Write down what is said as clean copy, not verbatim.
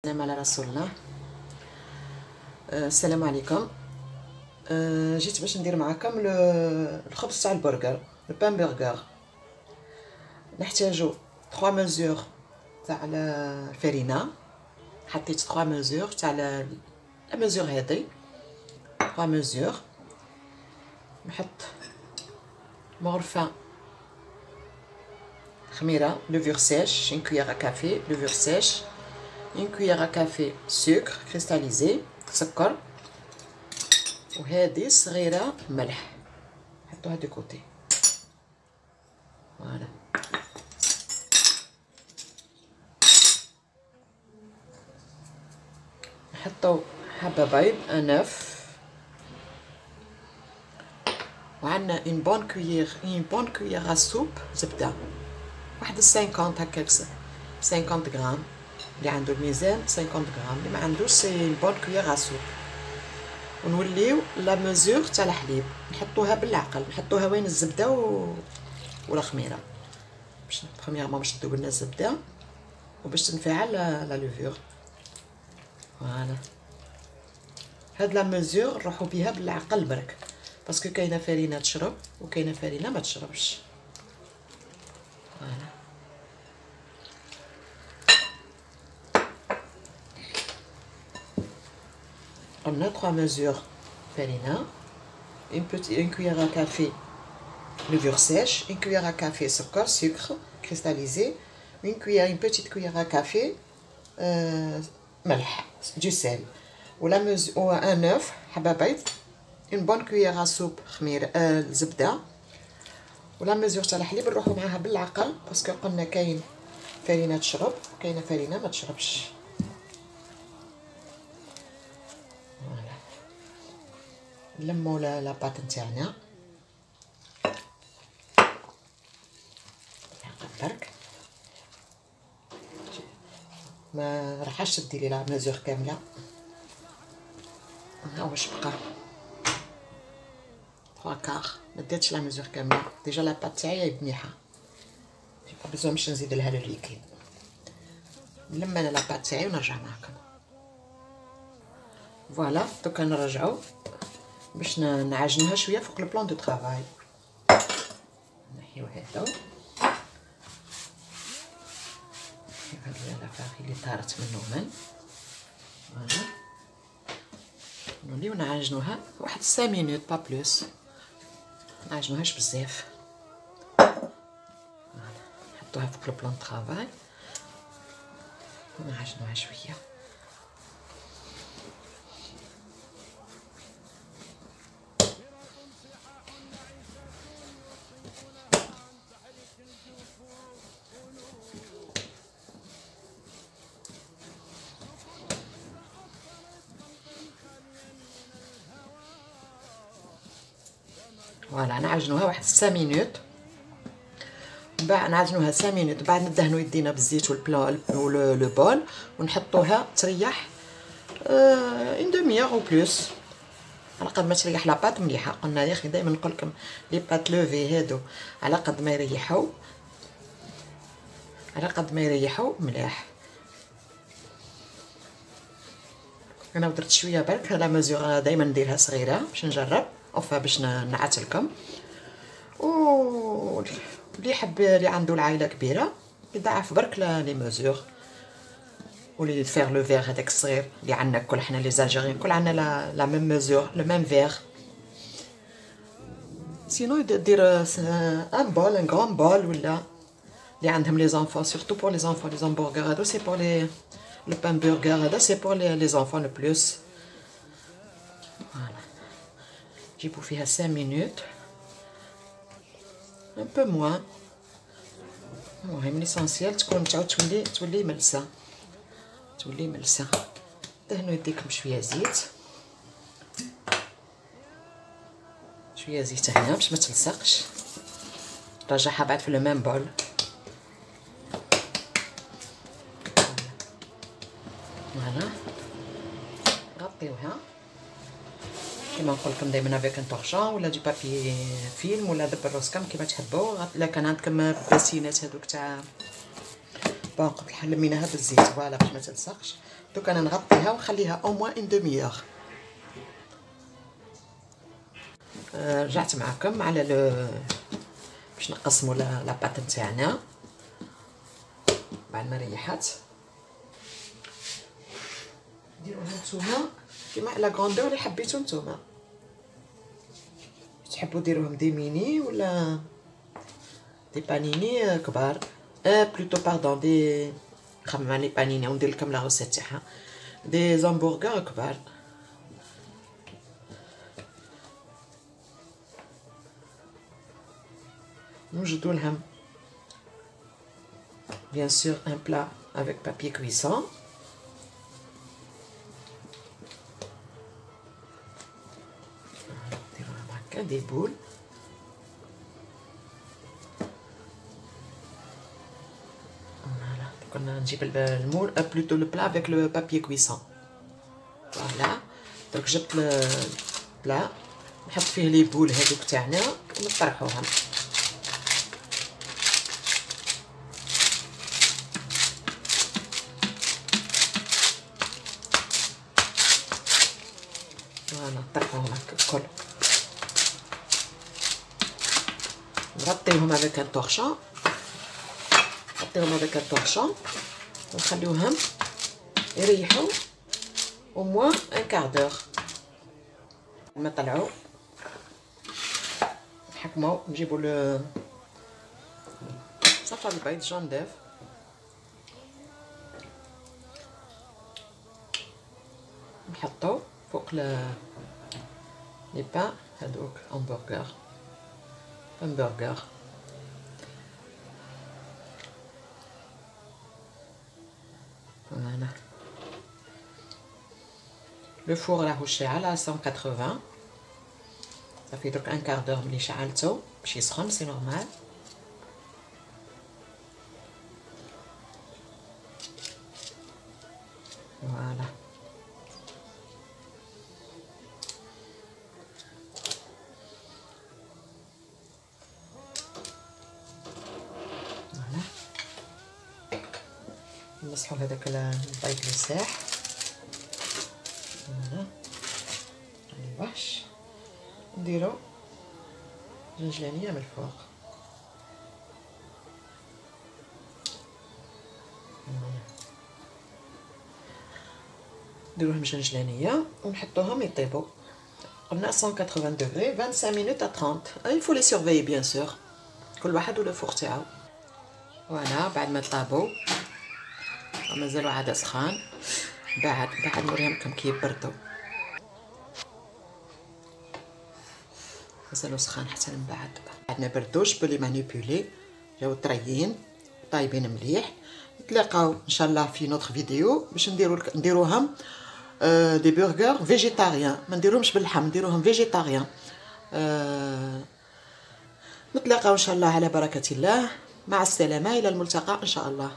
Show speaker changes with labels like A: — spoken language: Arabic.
A: السلام على رسول الله. السلام عليكم. جيت باش ندير معكم الخبز تاع البرجر، البان برجر. نحتاجو 3 مزور تاع الفرينه. حطيت 3 مزور تاع لا مزور هذه 3 مزور. نحط مغرفه خميره لوفور سيش، une cuillère à café levure sèche, une cuillère à café sucre cristallisé سكر، وهذه صغيره ملح نحطوها دو كوتي. فوالا نحطو حبه بيض ان اوف، وعندنا une bonne cuillère à soupe زبده، واحد 50 هكاك 50 غرام. اللي عنده الميزان 50 غرام، اللي ما عندوش سي بون كويير ا سوب. ونوليو لا مزور تاع الحليب نحطوها بالعقل، نحطوها وين الزبده ولا خميره باش برومييرمون باش تذوب لنا الزبده وباش تنفعل لا لوفور. فوالا هاد لا مزور نروحو بها بالعقل برك، باسكو كاينه فرينه تشرب وكاينه فرينه ما تشربش. فوالا on a 3 mesures farine, une cuillère à café levure sèche, une cuillère à café sucre cristallisé, une petite cuillère à café ملح du sel, ou un œuf حبة بيض, une bonne cuillère à soupe خمير زبدة. ولا مزور تاع الحليب نروحو معاها بالعقل، باسكو قلنا كاين فرينه تشرب وكاينه فرينه ما تشربش. نلمو لا باط نتاعنا برك، ما راحش ديري لا مزور كامله. ها واش بقى 3 كار، ما درتش لا مزور كامله ديجا. لا باط تاعي بنيحه، جي با بزاف باش نزيد لها لو ليكيد. نلم انا لا باط تاعي ونرجع معكم. فوالا دوكا نرجعو باش نعجنوها شويه فوق البلان دو طرافاي. نحيو هذا، نحيو هاد لافاغي اللي طارت منه. فوالا نوليو نعجنوها واحد 5 مينوت با بلوس، نعجنوهاش بزاف. نحطوها فوق البلان دو طرافاي ونعجنوها شويه. فوالا نعجنوها واحد 5 مينوت، بعد نعجنوها 5 مينوت، بعد ندهنو يدينا بالزيت والبلان لو بول ونحطوها تريح اون دوميير او بلوس، على قد ما تريح لاباط مليحه. قلنا يا اخي دائما نقول لكم لي بات لوفي هادو على قد ما يريحوا مليح. انا درت شويه برك لا مزور، دائما نديرها صغيره باش نجرب اوفا باش نعتلكم. و اللي يحب اللي عنده العائله كبيره يضاعف برك لي مزور، ولي فير لو فير هذاك الصغير اللي عندنا كل حنا لي زالجيريان كل عندنا لا ميم مزور لو ميم فير. سينو دير ان بول ان غران بول، ولا اللي عندهم لي زانفون سورتو بور لي زانفون. لي زامبورغر هادو سي بور لي لو بان برجر هذا سي بور لي زانفون لو بلوس. فوالا جيبو فيها 5 مينوت ان بو موان. المهم ليسونسيال تكون تعاود تولي ملسه، دهنو يديكم شويه زيت هنا باش ما تلصقش. رجعها بعد في لو ميم بول. فوالا غطيوها كيما نقول لكم دائما افيك ان طورشون ولا دي بابي فيلم ولا دبر روسكم كيما تحبوا. الا كان عندكم باسينات هذوك تاع باقي لميناها بالزيت فوالا باش ما تلصقش. دوك انا نغطيها ونخليها او موان اون دومي اور. رجعت معكم على باش نقسموا لا بات نتاعنا بعد ما ريحات. ديروها نتوما كيما على غروندور اللي حبيتو نتوما، تحبوا ديروهم دي ميني ولا دي بانيني كبار. بلوتو باردون دي خماني بانيني، وندير لكم لا روسيت تاعها. دي زامبورغر كبار. نوجدوا لهم bien sûr un plat avec papier cuisson. نديروها هكا دي بول. كنا نجيب المول بلوتو لو بلا افيك لو بابي كويسون. فوالا درك جبت البلا نحط فيه لي بول هذوك تاعنا ونطرحوهم. فوالا نطرحوهم هكا الكل، نغطيوهم افيك ان طورشون، نغطيوهم افيك ان طورشون ونخليوهم يريحوا au moins un quart d'heure. لما طلعوا نحكموا نجيبوا صفار البيض جون ديف، نحطوا فوق لي بان هذوك همبرغر. Voilà. Le four راهو شاعل على 180. صافي درك ان كار دور ملي شعلته باش يسخن، سي نورمال. فوالا نمسحو هذاك البيض اللي ساح. فوالا الوحش نديرو جنجلانيه من الفوق. نديروهم جنجلانيه ونحطوهم يطيبوا. قلنا 180 دوغري 25 مينوت à 30. il faut les surveiller bien sûr، كل واحد ولا فوق تاعو. فوالا بعد ما طابوا مازالوا عاد سخان، بعد نوريهمكم كي يبردوا. مازالوا سخان حتى من بعد ما بردوش بلي مانيبيولي جاو طريين طايبين مليح. نتلاقاو ان شاء الله في نوتر فيديو باش نديروهم دي برغر فيجيتاريان، ما نديروهمش باللحم، نديروهم فيجيتاريان. نتلاقاو ان شاء الله على بركة الله. مع السلامة، الى الملتقى ان شاء الله.